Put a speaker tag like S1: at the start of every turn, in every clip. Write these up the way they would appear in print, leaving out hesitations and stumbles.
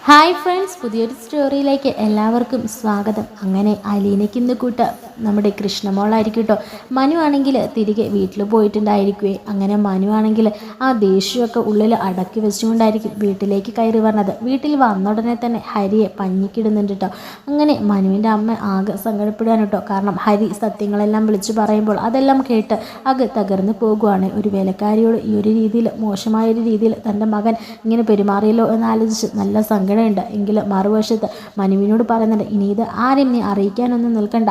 S1: Hi friends, പുതിയൊരു സ്റ്റോറിയിലേക്ക് എല്ലാവർക്കും സ്വാഗതം. അങ്ങനെ അലീനയ്ക്ക് ഇന്ന് കൂട്ട നമ്മുടെ കൃഷ്ണമോളായിരിക്കും കേട്ടോ. മനു ആണെങ്കിൽ തിരികെ വീട്ടിൽ പോയിട്ടുണ്ടായിരിക്കുവേ. അങ്ങനെ മനു ആണെങ്കിൽ ആ ദേഷ്യമൊക്കെ ഉള്ളിൽ അടക്കി വെച്ചുകൊണ്ടായിരിക്കും വീട്ടിലേക്ക് കയറി വന്നത്. വീട്ടിൽ വന്ന ഉടനെ തന്നെ ഹരിയെ പഞ്ഞിക്കിടുന്നുണ്ട് കേട്ടോ. അങ്ങനെ മനുവിൻ്റെ അമ്മ ആകെ സങ്കടപ്പെടുകയാണ് കേട്ടോ. കാരണം ഹരി സത്യങ്ങളെല്ലാം വിളിച്ചു പറയുമ്പോൾ അതെല്ലാം കേട്ട് ആകെ തകർന്നു പോകുവാണ്. ഒരു വേലക്കാരിയോട് ഈ ഒരു രീതിയിൽ, മോശമായൊരു രീതിയിൽ തൻ്റെ മകൻ ഇങ്ങനെ പെരുമാറിയല്ലോ എന്നാലോചിച്ച് നല്ല സങ്കടമുണ്ട്. എങ്കിലും മറുവശത്ത് മനുവിനോട് പറയുന്നുണ്ട്, ഇനി ഇത് ആരും നീ അറിയിക്കാനൊന്നും നിൽക്കണ്ട.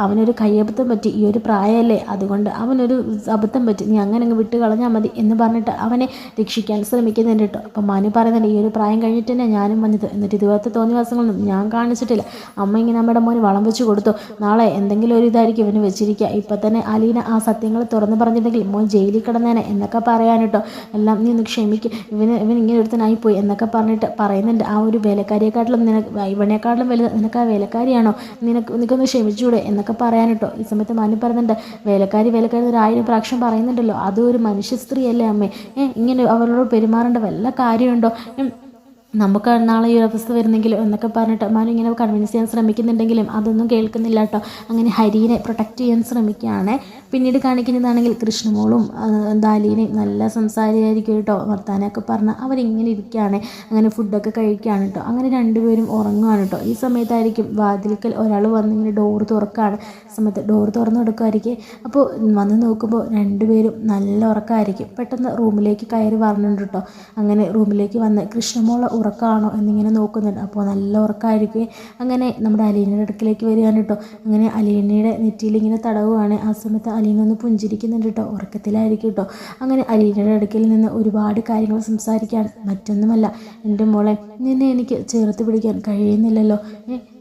S1: അവനൊരു കയ്യബദ്ധം പറ്റി, ഈ ഒരു പ്രായമല്ലേ, അതുകൊണ്ട് അവനൊരു അബദ്ധം പറ്റി, നീ അങ്ങനെ അങ്ങ് വിട്ട് കളഞ്ഞാൽ മതി എന്ന് പറഞ്ഞിട്ട് അവനെ രക്ഷിക്കാൻ ശ്രമിക്കുന്നുണ്ട് കേട്ടോ. അപ്പം മനു പറയുന്നുണ്ട്, ഈ ഒരു പ്രായം കഴിഞ്ഞിട്ട് തന്നെ ഞാനും വന്നത്, എന്നിട്ട് ഇതുപോലത്തെ തോന്നിവാസങ്ങളൊന്നും ഞാൻ കാണിച്ചിട്ടില്ല. അമ്മ ഇങ്ങനെ നമ്മുടെ മോന് വളം വെച്ച് കൊടുത്തു, നാളെ എന്തെങ്കിലും ഒരു ഇതായിരിക്കും ഇവന് വെച്ചിരിക്കുക. ഇപ്പം തന്നെ അലീന ആ സത്യങ്ങൾ തുറന്ന് പറഞ്ഞിട്ടുണ്ടെങ്കിൽ മോൻ ജയിലിൽ കിടന്നേനെ എന്നൊക്കെ പറയാൻ കേട്ടോ. എല്ലാം നീ ഒന്ന് ക്ഷമിക്കും, ഇവൻ ഇങ്ങനെ ഒരുത്തനായിപ്പോയി എന്നൊക്കെ പറഞ്ഞിട്ട് പറയുന്നുണ്ട്. ആ ഒരു വേലക്കാരിയെക്കാട്ടിലും ഇവനെക്കാട്ടിലും വലുത് നിനക്ക് ആ വേലക്കാരിയാണോ, നിനക്കൊന്ന് ക്ഷമിച്ചൂടെ എന്നൊക്കെ പറയാൻ കേട്ടോ. ഈ സമയത്ത് മനു പറയുന്നുണ്ട്, വേലക്കാരി ഒരു 1000 പ്രാവശ്യം പറയുന്നുണ്ടല്ലോ, അതും ഒരു മനുഷ്യ സ്ത്രീയല്ലേ അമ്മേ, ഇങ്ങനെ അവരോട് പെരുമാറേണ്ട വല്ല കാര്യമുണ്ടോ, നമുക്ക് നാളെ ഈ ഒരു അവസ്ഥ വരുന്നെങ്കിലും എന്നൊക്കെ പറഞ്ഞിട്ട് മനു ഇങ്ങനെ കൺവിൻസ് ചെയ്യാൻ ശ്രമിക്കുന്നുണ്ടെങ്കിലും അതൊന്നും കേൾക്കുന്നില്ല കേട്ടോ. അങ്ങനെ ഹരീനെ പ്രൊട്ടക്റ്റ് ചെയ്യാൻ ശ്രമിക്കുകയാണ്. പിന്നീട് കാണിക്കുന്നതാണെങ്കിൽ കൃഷ്ണമോളും ദാലീനയും നല്ല സംസാരിയായിരിക്കും കേട്ടോ. വർത്താനമൊക്കെ പറഞ്ഞ് അവരിങ്ങനെ ഇരിക്കുകയാണ്. അങ്ങനെ ഫുഡൊക്കെ കഴിക്കുകയാണ് കേട്ടോ. അങ്ങനെ രണ്ടുപേരും ഉറങ്ങുകയാണ് കേട്ടോ. ഈ സമയത്തായിരിക്കും വാതിൽക്കൽ ഒരാൾ വന്നിങ്ങനെ ഡോറ് തുറക്കുകയാണ്. സമയത്ത് ഡോറ് തുറന്ന് കൊടുക്കുമായിരിക്കും. അപ്പോൾ വന്ന് നോക്കുമ്പോൾ രണ്ടുപേരും നല്ല ഉറക്കമായിരിക്കും. പെട്ടെന്ന് റൂമിലേക്ക് കയറി വരണുണ്ട് കേട്ടോ. അങ്ങനെ റൂമിലേക്ക് വന്ന് കൃഷ്ണമോളെ ഉറക്കമാണോ എന്നിങ്ങനെ നോക്കുന്നുണ്ട്. അപ്പോൾ നല്ല ഉറക്കമായിരിക്കും. അങ്ങനെ നമ്മുടെ അലീനയുടെ അടുക്കിലേക്ക് വരികയാണ് കേട്ടോ. അങ്ങനെ അലീനയുടെ നെറ്റിയിൽ ഇങ്ങനെ തടവുകയാണ്. ആ സമയത്ത് അലീന ഒന്ന് പുഞ്ചിരിക്കുന്നുണ്ട് കേട്ടോ. ഉറക്കത്തിലായിരിക്കും കേട്ടോ. അങ്ങനെ അലീനയുടെ അടുക്കിൽ നിന്ന് ഒരുപാട് കാര്യങ്ങൾ സംസാരിക്കാൻ, മറ്റൊന്നുമല്ല എൻ്റെ മോളെ, നിന്നെ എനിക്ക് ചേർത്ത് പിടിക്കാൻ കഴിയുന്നില്ലല്ലോ,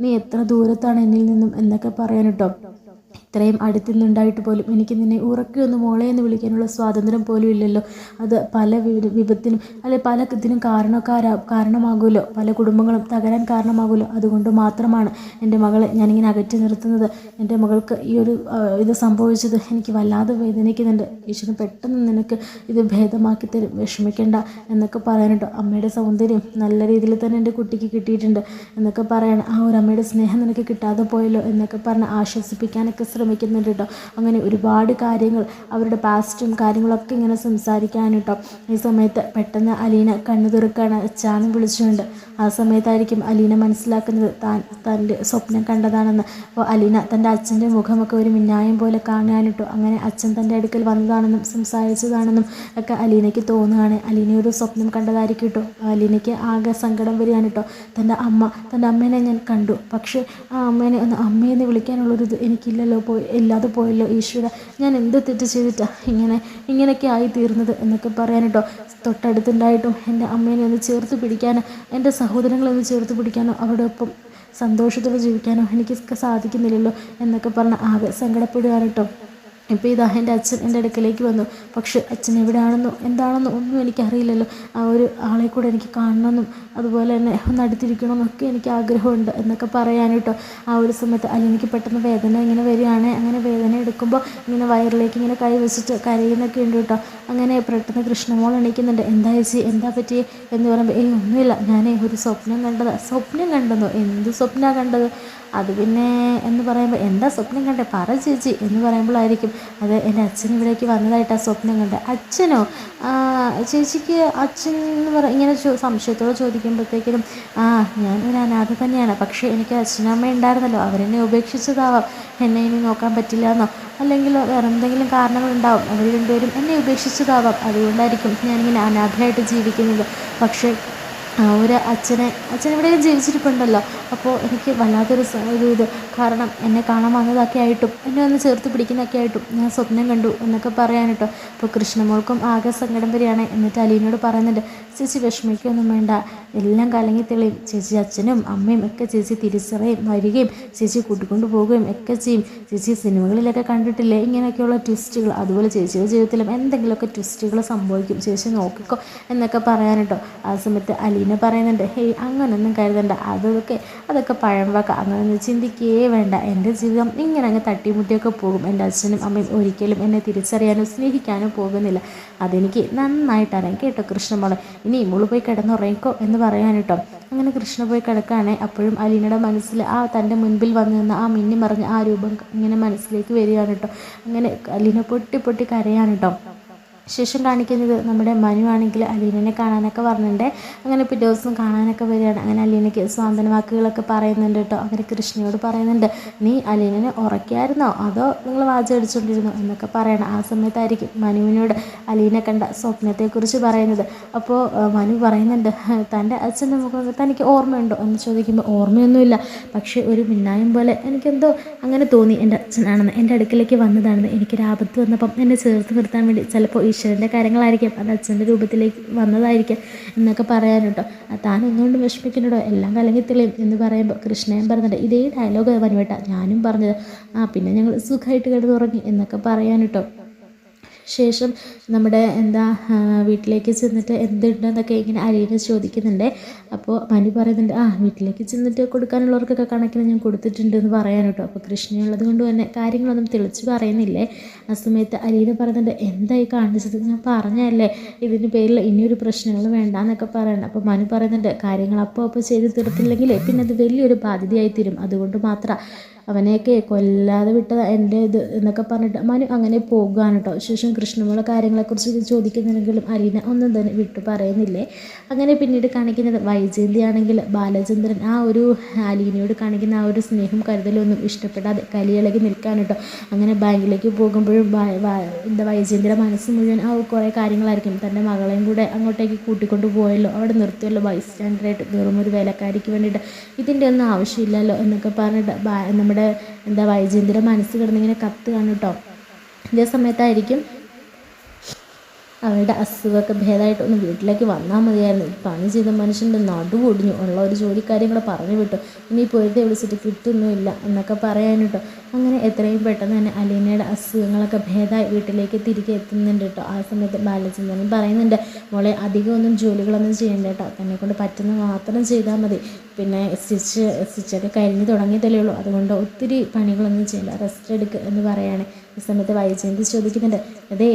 S1: നീ എത്ര ദൂരത്താണ് എന്നിൽ നിന്നും എന്നൊക്കെ പറയാൻ കേട്ടോ. ഇത്രയും അടുത്തുനിന്നുണ്ടായിട്ട് പോലും എനിക്ക് നിന്നെ ഉറക്കൊന്ന് മോളെ എന്ന് വിളിക്കാനുള്ള സ്വാതന്ത്ര്യം പോലും ഇല്ലല്ലോ. അത് പല വിപത്തിനും അല്ലെ പല ഇതിനും കാരണമാകുമല്ലോ, പല കുടുംബങ്ങളും തകരാൻ കാരണമാകുമല്ലോ. അതുകൊണ്ട് മാത്രമാണ് എൻ്റെ മകളെ ഞാനിങ്ങനെ അകറ്റി നിർത്തുന്നത്. എൻ്റെ മകൾക്ക് ഈ ഒരു ഇത് സംഭവിച്ചത് എനിക്ക് വല്ലാതെ വേദനിക്കുന്നുണ്ട്. ഈശ്വരൻ പെട്ടെന്ന് നിനക്ക് ഇത് ഭേദമാക്കി തരും, വിഷമിക്കേണ്ട എന്നൊക്കെ പറയാനുണ്ടോ. അമ്മയുടെ സൗന്ദര്യം നല്ല രീതിയിൽ തന്നെ എൻ്റെ കുട്ടിക്ക് കിട്ടിയിട്ടുണ്ട് എന്നൊക്കെ പറയാണ്. ആ ഒരു അമ്മയുടെ സ്നേഹം നിനക്ക് കിട്ടാതെ പോയല്ലോ എന്നൊക്കെ പറഞ്ഞ് ആശ്വസിപ്പിക്കാനൊക്കെ ശ്രമിക്കുന്നുണ്ട് കേട്ടോ. അങ്ങനെ ഒരുപാട് കാര്യങ്ങൾ അവരുടെ പാസ്റ്റും കാര്യങ്ങളൊക്കെ ഇങ്ങനെ സംസാരിക്കാൻ കേട്ടോ. ഈ സമയത്ത് പെട്ടെന്ന് അലീന കണ്ണു തുറക്കാണ് അച്ഛാന്ന് വിളിച്ചുകൊണ്ട്. ആ സമയത്തായിരിക്കും അലീന മനസ്സിലാക്കുന്നത് തൻ്റെ സ്വപ്നം കണ്ടതാണെന്ന്. അപ്പോൾ അലീന തൻ്റെ അച്ഛൻ്റെ മുഖമൊക്കെ ഒരു മിന്നായം പോലെ കാണാനിട്ടോ. അങ്ങനെ അച്ഛൻ തൻ്റെ അടുക്കൽ വന്നതാണെന്നും സംസാരിച്ചതാണെന്നും ഒക്കെ അലീനയ്ക്ക് തോന്നുകയാണ്. അലീന ഒരു സ്വപ്നം കണ്ടതായിരിക്കും കേട്ടോ. അലീനയ്ക്ക് ആകെ സങ്കടം വരികയാണ് കേട്ടോ. തൻ്റെ അമ്മേനെ ഞാൻ കണ്ടു, പക്ഷേ ആ അമ്മേനെ ഒന്ന് അമ്മയെന്ന് വിളിക്കാനുള്ളൊരിത് എനിക്കില്ലല്ലോ, ഇല്ലാതെ പോയല്ലോ ഈശ്വര, ഞാൻ എന്ത് തെറ്റ് ചെയ്തിട്ടാണ് ഇങ്ങനെയൊക്കെ ആയി തീർന്നത് എന്നൊക്കെ പറയാൻ കേട്ടോ. തൊട്ടടുത്തുണ്ടായിട്ടും എൻ്റെ അമ്മേനെ ഒന്ന് ചേർത്ത് പിടിക്കാനോ, എൻ്റെ സഹോദരങ്ങളെ ഒന്ന് ചേർത്ത് പിടിക്കാനോ, അവരുടെ ഒപ്പം സന്തോഷത്തോടെ ജീവിക്കാനോ എനിക്ക് സാധിക്കുന്നില്ലല്ലോ എന്നൊക്കെ പറഞ്ഞ് ആകെ സങ്കടപ്പെടുകയാണ് കേട്ടോ. ഇപ്പോൾ ഇതാ എൻ്റെ അച്ഛൻ എൻ്റെ അടുക്കലേക്ക് വന്നു, പക്ഷെ അച്ഛൻ എവിടെയാണെന്നോ എന്താണെന്നോ ഒന്നും എനിക്കറിയില്ലല്ലോ. ആ ഒരു ആളെ കൂടെ എനിക്ക് കാണണമെന്നും അതുപോലെ തന്നെ ഒന്ന് അടുത്തിരിക്കണമെന്നൊക്കെ എനിക്ക് ആഗ്രഹമുണ്ട് എന്നൊക്കെ പറയാൻ കേട്ടോ. ആ ഒരു സമയത്ത് എനിക്ക് പെട്ടെന്ന് വേദന ഇങ്ങനെ വരികയാണ്. അങ്ങനെ വേദന എടുക്കുമ്പോൾ ഇങ്ങനെ വയറിലേക്ക് ഇങ്ങനെ കൈ വെച്ചിട്ട് കരയുന്നൊക്കെ ഉണ്ട് കേട്ടോ. അങ്ങനെ പെട്ടെന്ന് കൃഷ്ണമോൾ എണീക്കുന്നുണ്ട്. എന്താ ചേച്ചി, എന്താ പറ്റി എന്ന് പറയുമ്പോൾ ഒന്നുമില്ല, ഞാനേ ഒരു സ്വപ്നം കണ്ടതാണ്. സ്വപ്നം കണ്ടെന്നോ, എന്ത് സ്വപ്നമാണ് കണ്ടത്? അത് പിന്നെ എന്ന് പറയുമ്പോൾ എന്താ സ്വപ്നം കണ്ടേ, പറ ചേച്ചി എന്ന് പറയുമ്പോഴായിരിക്കും അത് എൻ്റെ അച്ഛൻ ഇവിടേക്ക് വന്നതായിട്ടാണ് സ്വപ്നം കണ്ടത്. അച്ഛനോ? ചേച്ചിക്ക് അച്ഛൻ എന്ന് ഇങ്ങനെ സംശയത്തോടെ ചോദിക്കുമ്പോഴത്തേക്കും ഞാൻ ഒരു അനാഥ തന്നെയാണ്, പക്ഷേ എനിക്ക് അച്ഛനമ്മ ഉണ്ടായിരുന്നല്ലോ, അവരെന്നെ ഉപേക്ഷിച്ചതാവാം, എന്നെ ഇനി നോക്കാൻ പറ്റില്ല എന്നോ അല്ലെങ്കിൽ വേറെ എന്തെങ്കിലും കാരണങ്ങളുണ്ടാവും, അവർ രണ്ടുപേരും എന്നെ ഉപേക്ഷിച്ചതാവാം, അതുകൊണ്ടായിരിക്കും ഞാനിങ്ങനെ അനാഥയായിട്ട് ജീവിക്കുന്നത്. പക്ഷേ ഒരു അച്ഛൻ ഇവിടെ ജീവിച്ചിരിപ്പുണ്ടല്ലോ. അപ്പോൾ എനിക്ക് വല്ലാത്തൊരു ഇത്, കാരണം എന്നെ കാണാൻ വന്നതൊക്കെ ആയിട്ടും എന്നെ ഒന്ന് ചേർത്ത് പിടിക്കുന്നതൊക്കെ ആയിട്ടും ഞാൻ സ്വപ്നം കണ്ടു എന്നൊക്കെ പറയാൻ കേട്ടോ. അപ്പോൾ കൃഷ്ണമോൾക്കും ആകെ സങ്കടം വരികയാണ്. എന്നിട്ട് അലീനോട് പറയുന്നുണ്ട്, ചേച്ചി വിഷമിക്കുകയൊന്നും വേണ്ട, എല്ലാം കലങ്ങി തെളിയും. ചേച്ചി അച്ഛനും അമ്മയും ഒക്കെ ചേച്ചി തിരിച്ചറിയും, വരികയും ചേച്ചി കൂട്ടിക്കൊണ്ട് പോവുകയും ഒക്കെ ചെയ്യും. ചേച്ചി സിനിമകളിലൊക്കെ കണ്ടിട്ടില്ലേ ഇങ്ങനെയൊക്കെയുള്ള ട്വിസ്റ്റുകൾ, അതുപോലെ ചേച്ചിയുടെ ജീവിതത്തിലും എന്തെങ്കിലുമൊക്കെ ട്വിസ്റ്റുകൾ സംഭവിക്കും, ചേച്ചി നോക്കിക്കോ എന്നൊക്കെ പറയാൻ കേട്ടോ. ആ സമയത്ത് അലീന പറയുന്നുണ്ട്, ഹേയ് അങ്ങനൊന്നും കരുതണ്ട, അതൊക്കെ പഴംവാക്ക, അങ്ങനൊന്നും ചിന്തിക്കേ വേണ്ട, എൻ്റെ ജീവിതം ഇങ്ങനെ അങ്ങ് തട്ടിമുട്ടിയൊക്കെ പോകും. എൻ്റെ അച്ഛനും അമ്മയും ഒരിക്കലും എന്നെ തിരിച്ചറിയാനോ സ്നേഹിക്കാനോ പോകുന്നില്ല, അതെനിക്ക് നന്നായിട്ടറിയാം കേട്ടോ കൃഷ്ണമോളെ, ഇനി മോള് പോയി കിടന്നുറങ്ങിക്കോ എന്ന് എന്ന് പറയാൻ കേട്ടോ. അങ്ങനെ കൃഷ്ണ പോയി കിടക്കുകയാണെ. അപ്പോഴും അലീനയുടെ മനസ്സിൽ ആ തൻ്റെ മുൻപിൽ വന്നു നിന്ന് ആ മിന്നി മറിഞ്ഞ ആ രൂപം ഇങ്ങനെ മനസ്സിലേക്ക് വരികയാണ് കേട്ടോ. അങ്ങനെ അലീന പൊട്ടി പൊട്ടി കരയാണ് കേട്ടോ. ശേഷം കാണിക്കുന്നത് നമ്മുടെ മനു ആണെങ്കിൽ അലീനനെ കാണാനൊക്കെ പറഞ്ഞിട്ടുണ്ട്. അങ്ങനെ പിറ്റേ ദിവസം കാണാനൊക്കെ വരികയാണ്. അങ്ങനെ അലീനയ്ക്ക് സ്വാന്തന വാക്കുകളൊക്കെ പറയുന്നുണ്ട് കേട്ടോ. അങ്ങനെ കൃഷ്ണയോട് പറയുന്നുണ്ട്, നീ അലീനനെ ഉറക്കിയായിരുന്നോ അതോ നിങ്ങൾ വാചടിച്ചുകൊണ്ടിരുന്നോ എന്നൊക്കെ പറയണം. ആ സമയത്തായിരിക്കും മനുവിനോട് അലീന കണ്ട സ്വപ്നത്തെക്കുറിച്ച് പറയുന്നത്. അപ്പോൾ മനു പറയുന്നുണ്ട്, തൻ്റെ അച്ഛൻ്റെ മുഖം തനിക്ക് ഓർമ്മയുണ്ടോ എന്ന് ചോദിക്കുമ്പോൾ ഓർമ്മയൊന്നുമില്ല, പക്ഷേ ഒരു മിന്നായം പോലെ എനിക്കെന്തോ അങ്ങനെ തോന്നി എൻ്റെ അച്ഛനാണെന്ന്, എൻ്റെ അടുക്കിലേക്ക് വന്നതാണെന്ന്. എനിക്കൊരാപത്ത് വന്നപ്പം എന്നെ ചേർത്ത് നിർത്താൻ വേണ്ടി ചിലപ്പോൾ ഈശ്വരൻ്റെ കാര്യങ്ങളായിരിക്കും, അത് അച്ഛൻ്റെ രൂപത്തിലേക്ക് വന്നതായിരിക്കും എന്നൊക്കെ പറയാൻ കേട്ടോ. താൻ ഒന്നുകൊണ്ട് വിഷമിക്കുന്നുണ്ടോ, എല്ലാം കലങ്ങി തെളിയും എന്ന് പറയുമ്പോൾ കൃഷ്ണയും പറഞ്ഞിട്ട് ഇതേ ഡയലോഗ് വനുവേട്ട ഞാനും പറഞ്ഞത്. പിന്നെ ഞങ്ങൾ സുഖമായിട്ട് കിടന്നുറങ്ങി എന്നൊക്കെ പറയാൻ കേട്ടോ. ശേഷം നമ്മുടെ വീട്ടിലേക്ക് ചെന്നിട്ട് എന്തുണ്ടെന്നൊക്കെ ഇങ്ങനെ അലീന ചോദിക്കുന്നുണ്ട്. അപ്പോൾ മനു പറയുന്നുണ്ട്, വീട്ടിലേക്ക് ചെന്നിട്ട് കൊടുക്കാനുള്ളവർക്കൊക്കെ കണക്കിന് ഞാൻ കൊടുത്തിട്ടുണ്ട് എന്ന് പറയാൻ കേട്ടോ. അപ്പോൾ കൃഷ്ണയുള്ളത് കൊണ്ട് തന്നെ കാര്യങ്ങളൊന്നും തെളിച്ച് പറയുന്നില്ലേ. ആ സമയത്ത് അലീന പറയുന്നുണ്ട്, എന്തായി കാണിച്ചത്, ഞാൻ പറഞ്ഞല്ലേ ഇതിന് പേരിൽ ഇനിയൊരു പ്രശ്നങ്ങൾ വേണ്ടാന്നൊക്കെ പറയണം. അപ്പോൾ മനു പറയുന്നുണ്ട്, കാര്യങ്ങൾ അപ്പോൾ ചെയ്ത് തീർത്തില്ലെങ്കിൽ പിന്നെ അത് വലിയൊരു ബാധ്യതയായി തീരും, അതുകൊണ്ട് മാത്രം അവനെയൊക്കെ കൊല്ലാതെ വിട്ടത് എൻ്റെ ഇത് എന്നൊക്കെ പറഞ്ഞിട്ട് മനു അങ്ങനെ പോകുകയാണ് കേട്ടോ. ശേഷം കൃഷ്ണമുള്ള കാര്യങ്ങളെക്കുറിച്ച് ചോദിക്കുന്നുണ്ടെങ്കിലും അലീന ഒന്നും തന്നെ വിട്ടു പറയുന്നില്ലേ. അങ്ങനെ പിന്നീട് കാണിക്കുന്നത് വൈജയന്തി ആണെങ്കിൽ ബാലചന്ദ്രൻ ആ ഒരു അലീനയോട് കാണിക്കുന്ന ആ ഒരു സ്നേഹം കരുതലൊന്നും ഇഷ്ടപ്പെടാതെ കലിയിളകി നിൽക്കാൻ കേട്ടോ. അങ്ങനെ ബാങ്കിലേക്ക് പോകുമ്പോഴും വൈജയന്തിയുടെ മനസ്സ് മുഴുവൻ ആ കുറേ കാര്യങ്ങളായിരിക്കും. തൻ്റെ മകളെയും കൂടെ അങ്ങോട്ടേക്ക് കൂട്ടിക്കൊണ്ട് പോയല്ലോ, അവിടെ നിർത്തിയല്ലോ ബൈ സ്റ്റാൻഡറായിട്ട്, വെറും ഒരു വേലക്കാരിക്ക് വേണ്ടിയിട്ട്, ഇതിൻ്റെ ഒന്നും ആവശ്യമില്ലല്ലോ എന്നൊക്കെ പറഞ്ഞിട്ട് നമ്മുടെ വൈജയന്തിയുടെ മനസ്സ് കിടന്നിങ്ങനെ കത്ത് കാണും കേട്ടോ. ഇതേ സമയത്തായിരിക്കും അവളുടെ അസുഖമൊക്കെ ഭേദമായിട്ട് ഒന്ന് വീട്ടിലേക്ക് വന്നാൽ മതിയായിരുന്നു. പണി ചെയ്ത മനുഷ്യൻ്റെ നടു ഒടിഞ്ഞു, ഉള്ള ഒരു ജോലിക്കാര്യങ്ങൾ പറഞ്ഞു വിട്ടു, ഇനി പൊരുതെ വിളിച്ചിട്ട് കിട്ടുന്നുമില്ല എന്നൊക്കെ പറയാൻ കേട്ടോ. അങ്ങനെ എത്രയും പെട്ടെന്ന് തന്നെ അലീനയുടെ അസുഖങ്ങളൊക്കെ ഭേദമായി വീട്ടിലേക്ക് തിരികെ എത്തുന്നുണ്ട് കേട്ടോ. ആ സമയത്ത് ബാലചന്ദ്രൻ പറയുന്നുണ്ട്, മോളെ അധികമൊന്നും ജോലികളൊന്നും ചെയ്യണ്ട കേട്ടോ, തന്നെക്കൊണ്ട് പറ്റുന്ന മാത്രം ചെയ്താൽ മതി, പിന്നെ സ്റ്റിച്ചൊക്കെ കഴിഞ്ഞ് തുടങ്ങിയതല്ലേ ഉള്ളൂ, അതുകൊണ്ട് ഒത്തിരി പണികളൊന്നും ചെയ്യില്ല, റെസ്റ്റ് എടുക്കുക എന്ന് പറയാണ്. ഈ സമയത്ത് വൈജയന്തി ചോദിക്കുന്നുണ്ട്, ഇതേ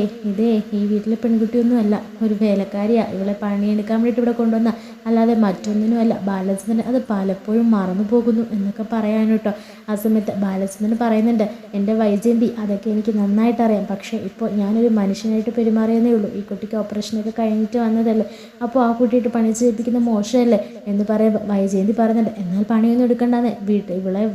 S1: ഈ വീട്ടിലെ പെൺകുട്ടിയൊന്നുമല്ല, ഒരു വേലക്കാരിയാണ്, ഇവളെ പണിയെടുക്കാൻ വേണ്ടിയിട്ട് ഇവിടെ കൊണ്ടുവന്ന, അല്ലാതെ മറ്റൊന്നിനുമല്ല. ബാലചന്ദ്രൻ അത് പലപ്പോഴും മറന്നു പോകുന്നു എന്നൊക്കെ പറയാൻ കേട്ടോ. ആ സമയത്ത് ബാലചന്ദ്രൻ പറയുന്നുണ്ട്, എൻ്റെ വൈജയന്തി അതൊക്കെ എനിക്ക് നന്നായിട്ട് അറിയാം, പക്ഷേ ഇപ്പോൾ ഞാനൊരു മനുഷ്യനായിട്ട് പെരുമാറിയെന്നേ ഉള്ളൂ, ഈ കുട്ടിക്ക് ഓപ്പറേഷനൊക്കെ കഴിഞ്ഞിട്ട് വന്നതല്ലേ, അപ്പോൾ ആ കുട്ടിയിട്ട് പണി ചെയ്യിപ്പിക്കുന്ന മോശമല്ലേ എന്ന് പറയുമ്പോൾ വൈജയന്തി പറയുന്നുണ്ട്, എന്നാൽ പണിയൊന്നും എടുക്കണ്ടെന്ന്,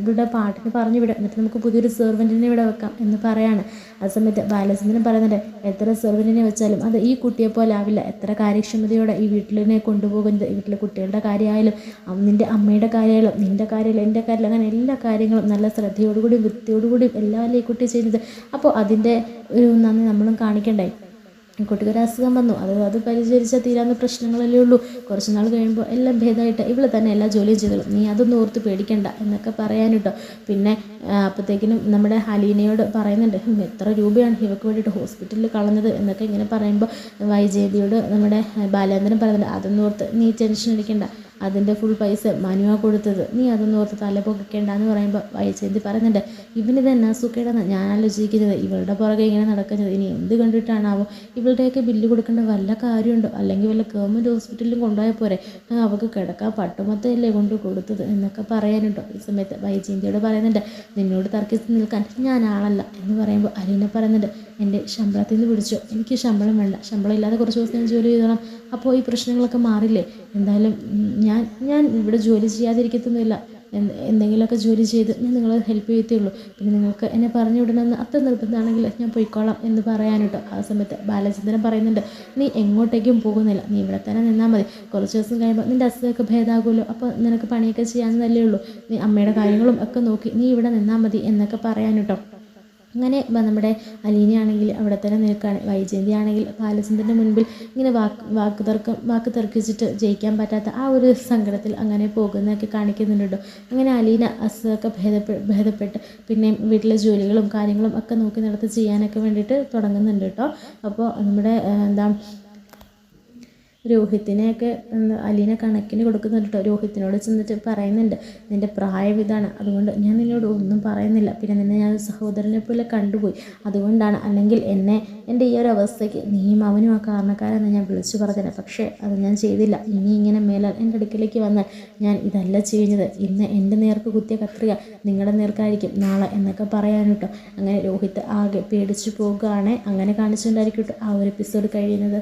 S1: ഇവിടെ പാട്ടിന് പറഞ്ഞു വിടാം, എന്നിട്ട് നമുക്ക് പുതിയൊരു സെർവൻറ്റിനെ ഇവിടെ വെക്കാം എന്ന് പറയാണ്. ആ സമയത്ത് ബാലചന്ദ്രൻ പറയുന്നുണ്ട്, എത്ര സെർവൻറ്റിനെ വെച്ചാലും അത് ഈ കുട്ടിയെ പോലെ ആവില്ല, എത്ര കാര്യക്ഷമതയോടെ ഈ വീട്ടിലിനെ കൊണ്ടുപോകുന്നത്, വീട്ടിലെ കുട്ടികളുടെ കാര്യമായാലും നിൻ്റെ അമ്മയുടെ കാര്യമായാലും നിൻ്റെ കാര്യമായാലും എൻ്റെ കാര്യമായാലും അങ്ങനെ എല്ലാ കാര്യങ്ങളും നല്ല ശ്രദ്ധയോടുകൂടിയും വൃത്തിയോടുകൂടിയും എല്ലാവരും ഈ കുട്ടി ചെയ്യുന്നത്. അപ്പോൾ അതിൻ്റെ ഒരു നന്ദി നമ്മളും കാണിക്കണ്ടേ. കുട്ടിക്കൊരു അസുഖം വന്നു, അത് പരിചരിച്ചാൽ തീരാവുന്ന പ്രശ്നങ്ങളല്ലേ ഉള്ളൂ, കുറച്ച് നാൾ കഴിയുമ്പോൾ എല്ലാം ഭേദമായിട്ട് ഇവളെ തന്നെ എല്ലാ ജോലിയും ചെയ്തോളും, നീ അതൊന്നും ഓർത്ത് പേടിക്കണ്ട എന്നൊക്കെ പറയാൻ കേട്ടോ. പിന്നെ അപ്പോഴത്തേക്കിനും നമ്മുടെ അലീനയോട് പറയുന്നുണ്ട്, എത്ര രൂപയാണ് ഇവർക്ക് വേണ്ടിയിട്ട് ഹോസ്പിറ്റലിൽ കളഞ്ഞത് എന്നൊക്കെ ഇങ്ങനെ പറയുമ്പോൾ വൈജയന്തിയോട് നമ്മുടെ ബാലേന്ദ്രൻ പറയുന്നുണ്ട്, അതൊന്നും ഓർത്ത് നീ ടെൻഷൻ അടിക്കണ്ട, അതിൻ്റെ ഫുൾ പൈസ മനുവാ കൊടുത്തത്, നീ അതൊന്നും ഓർത്ത് തല പൊക്കിക്കേണ്ടെന്ന് പറയുമ്പോൾ വൈജയന്തി പറയുന്നുണ്ട്, ഇവനിത് എന്നാ സുഖേടാന്ന് ഞാൻ ആലോചിക്കുന്നത്, ഇവളുടെ പുറകെ ഇങ്ങനെ നടക്കുന്നത് ഇനി എന്ത് കണ്ടിട്ടാണാവോ, ഇവളുടെയൊക്കെ ബില്ല് കൊടുക്കേണ്ട വല്ല കാര്യമുണ്ടോ, അല്ലെങ്കിൽ വല്ല ഗവൺമെൻറ് ഹോസ്പിറ്റലിലും കൊണ്ടുപോയ പോരെ, അവൾക്ക് കിടക്കാൻ പട്ടുമത്തല്ലേ കൊണ്ട് കൊടുത്തത് എന്നൊക്കെ പറയാനുണ്ടോ. ഈ സമയത്ത് വൈജയന്തിയോട് പറയുന്നുണ്ട്, നിന്നോട് തർക്കിച്ച് നിൽക്കാൻ ഞാൻ ആളല്ല എന്ന് പറയുമ്പോൾ അലീന പറയുന്നുണ്ട്, എൻ്റെ ശമ്പളത്തിൽ നിന്ന് പിടിച്ചോ, എനിക്ക് ശമ്പളം വേണ്ട, ശമ്പളം ഇല്ലാതെ കുറച്ച് ദിവസം ഞാൻ ജോലി ചെയ്തോളാം, അപ്പോൾ ഈ പ്രശ്നങ്ങളൊക്കെ മാറില്ലേ, എന്തായാലും ഞാൻ ഇവിടെ ജോലി ചെയ്യാതിരിക്കത്തൊന്നുമില്ല, എന്തെങ്കിലുമൊക്കെ ജോലി ചെയ്ത് ഞാൻ നിങ്ങളെ ഹെൽപ്പ് ചെയ്യത്തുള്ളൂ, പിന്നെ നിങ്ങൾക്ക് എന്നെ പറഞ്ഞു വിടണമെന്ന് അത്ര നിർബന്ധമാണെങ്കിൽ ഞാൻ പോയിക്കോളാം എന്ന് പറയാനിട്ടോ. ആ സമയത്ത് ബാലചന്ദ്രൻ പറയുന്നുണ്ട്, നീ എങ്ങോട്ടേക്കും പോകുന്നില്ല, നീ ഇവിടെ തന്നെ നിന്നാൽ മതി, കുറച്ച് ദിവസം കഴിയുമ്പോൾ നിൻ്റെ അസുഖമൊക്കെ ഭേദമാകുമല്ലോ, അപ്പോൾ നിനക്ക് പണിയൊക്കെ ചെയ്യാമെന്നല്ലേ ഉള്ളൂ, നീ അമ്മയുടെ കാര്യങ്ങളും ഒക്കെ നോക്കി നീ ഇവിടെ നിന്നാൽ മതി എന്നൊക്കെ പറയാനിട്ടോ. അങ്ങനെ നമ്മുടെ അലീനയാണെങ്കിൽ അവിടെ തന്നെ നിൽക്കുകയാണ്. വൈജയന്തി ആണെങ്കിൽ ബാലചന്ദ്രൻ്റെ മുൻപിൽ ഇങ്ങനെ വാക്ക് തർക്കിച്ചിട്ട് ജയിക്കാൻ പറ്റാത്ത ആ ഒരു സങ്കടത്തിൽ അങ്ങനെ പോകുന്നതൊക്കെ കാണിക്കുന്നുണ്ടോ. അങ്ങനെ അലീന അസുഖമൊക്കെ ഭേദപ്പെട്ട് പിന്നെ വീട്ടിലെ ജോലികളും കാര്യങ്ങളും ഒക്കെ നോക്കി നടത്തി ചെയ്യാനൊക്കെ വേണ്ടിയിട്ട് തുടങ്ങുന്നുണ്ട് കേട്ടോ. അപ്പോൾ നമ്മുടെ രോഹിത്തിനെയൊക്കെ അലീന കണക്കിന് കൊടുക്കുന്നുണ്ട് കേട്ടോ. രോഹിത്തിനോട് ചെന്നിട്ട് പറയുന്നുണ്ട്, നിൻ്റെ പ്രായം ഇതാണ്, അതുകൊണ്ട് ഞാൻ നിന്നോട് ഒന്നും പറയുന്നില്ല. പിന്നെ നിന്നെ ഞാൻ സഹോദരനെ പോലെ കണ്ടുപോയി, അതുകൊണ്ടാണ്. അല്ലെങ്കിൽ എൻ്റെ ഈ ഒരു അവസ്ഥയ്ക്ക് നീയും അവനും ആ കാരണക്കാരെന്ന് ഞാൻ വിളിച്ചു പറഞ്ഞത്. പക്ഷേ അത് ഞാൻ ചെയ്തില്ല. ഇനി ഇങ്ങനെ മേലാൽ എൻ്റെ അടുക്കലേക്ക് വന്നാൽ ഞാൻ ഇതല്ല ചെയ്യുന്നത്. ഇന്ന് എൻ്റെ നേർക്ക് കുത്തിയ കത്രിക നിങ്ങളുടെ നേർക്കായിരിക്കും നാളെ എന്നൊക്കെ പറയാൻ കേട്ടോ. അങ്ങനെ രോഹിത്ത് ആകെ പേടിച്ചു പോകുകയാണ്. അങ്ങനെ കാണിച്ചിട്ടുണ്ടായിരിക്കും കേട്ടോ ആ ഒരു എപ്പിസോഡ് കഴിയുന്നത്.